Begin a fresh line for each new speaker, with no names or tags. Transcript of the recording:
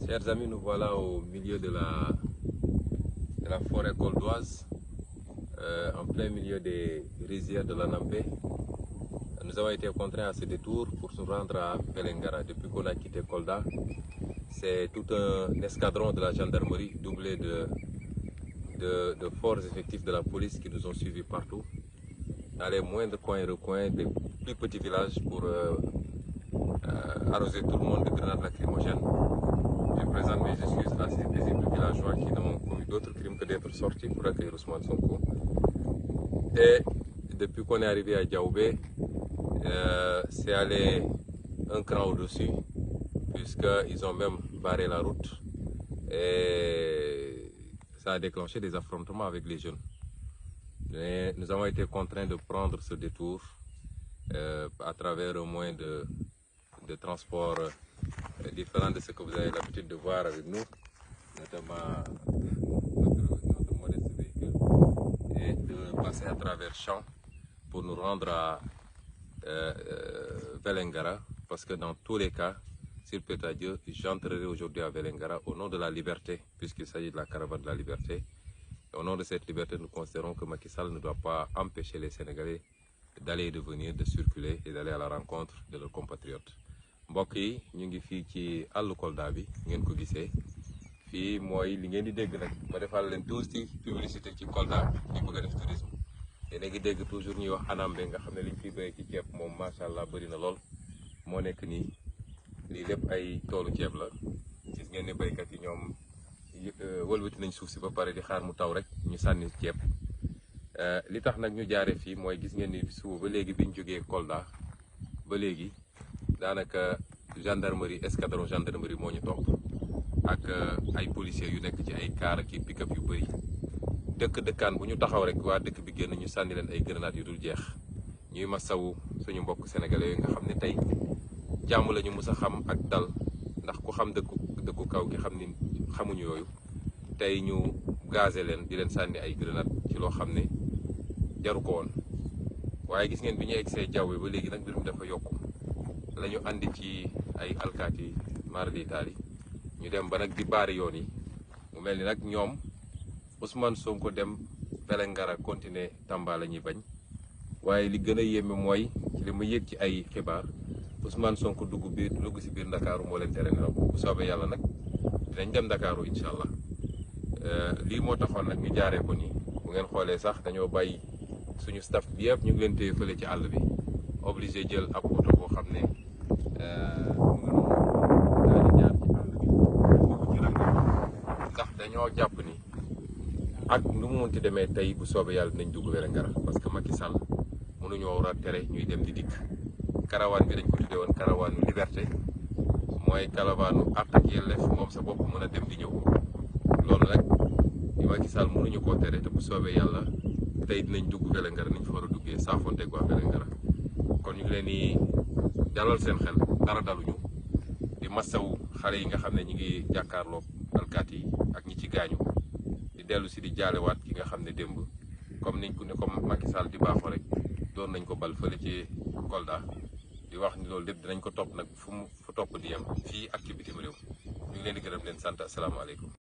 Chers amis, nous voilà au milieu de la forêt coldoise, en plein milieu des rizières de l'Anampé. Nous avons été contraints à ce détour pour nous rendre à Vélingara. Depuis qu'on a quitté Kolda, c'est tout un escadron de la gendarmerie doublé de forts effectifs de la police qui nous ont suivis partout, dans les moindres coins et recoins des plus petits villages pour arroser tout le monde de grenades lacrymogènes. Je présente mes excuses à ces paisibles villageois qui n'ont commis d'autres crimes que d'être sortis pour accueillir Ousmane Sonko. Et depuis qu'on est arrivé à Diaoubé, c'est allé un cran au-dessus, puisqu'ils ont même barré la route et ça a déclenché des affrontements avec les jeunes. Mais nous avons été contraints de prendre ce détour à travers un moyen de transport différent de ce que vous avez l'habitude de voir avec nous, notamment notre modeste véhicule, et de passer à travers champs pour nous rendre à Vélingara, parce que dans tous les cas, s'il plaît à Dieu, j'entrerai aujourd'hui à Vélingara au nom de la liberté, puisqu'il s'agit de la caravane de la liberté. Et au nom de cette liberté, nous considérons que Macky Sall ne doit pas empêcher les Sénégalais d'aller et de venir, de circuler et d'aller à la rencontre de leurs compatriotes. mbokk yi ñu ngi fii ci àllu Kolda bi ngeen ko gisee fii mooy li ngeen di dégg nag ma defal leen tuuti publicité ci Kolda ñu bëgg a def tourisme te léegi dégg toujours ñuy wax Anambé nga xam ne liñ fi béy ci ceeb moom macha allah bëri na lool moo nekk nii lii lépp ay toolu ceeb la gis ngeen ne béykat yi ñoom wëlbati nañ suuf si ba pare di xaar mu taw rek ñu sànni ceeb li tax nag ñu jaaree fii mooy gis ngeen ni suba ba léegi biñ jógee Kolda ba léegi daanaka gendarmerie escadron gendarmerie moo ñu topp ak ay policiers yu nekk ci ay car ak pick-up yu bëri dëkkaan bu ñu taxaw rek waa dëkk bi génn ñu sànni leen ay grenades yu dul jeex ñuy masawu suñu mbokk sénégalais yooyu nga xam ne tey jàmm la ñu mës a xam ak dal ndax ku xam dëkku kaw gi xam ni xamuñu yooyu tey ñu gazé leen di leen sànni ay grenades ci loo xam ne jaru ko woon waaye gis ngeen bi ñu egsee jaww bi ba léegi nag mbir mi dafa yokku la ñu andi ci ay alkaati mardi taali ñu dem ba nag di baari yoon yi mu mel ni nag ñoom Ousmane Sonko dem Vélingara continuer Tamba la ñuy bañ waaye li gën a yéeme mooy ci li ma yëg ci ay xibaar Ousmane Sonko dugg si biir Ndakaaru moo leen tere nelaw bu soobee yàlla nag dinañ dem Ndakaaru incha allah lii moo taxoon nag ñu jaaree ko nii bu ngeen xoolee sax dañoo bàyyi suñu staff bi yëpp ñu ngi leen téye fële ci àll bi obligé jël ab oto boo xam ne ndax dañoo jàpp ni ak nu mu munti demee tey bu soobee yàlla dinañ dugg Vélingara parce que Macky Sall mënuñoo war a tere ñuy dem di dikk caravane bi dañ ko tuddee woon caravane liberté mooy caravane àq ak yelleef moom sa bopp mën a dem di ñëw loolu nag di Macky Sall mënuñu koo tere te bu soobee yàlla tey dinañ dugg Vélingara niñ fa war a duggee saafonteeg waa Vélingara kon ñu ngi leen di dalal seen xel dara daluñu di masawu xale yi nga xam ne ñu ngi jàkkaarloog alkaat yi ak ñi ci gaañu di dellu si di jaalewaat ki nga xam ne démb comme niñ ko ne comme Macky Sall di baaxoo rek doon nañ ko bal fële ci Kolda di wax ni loolu lépp dinañ ko topp nag fu topp di yem fii ak ci bitim réew ñu ngi leen di gërëm leen sant asalaamaaleykum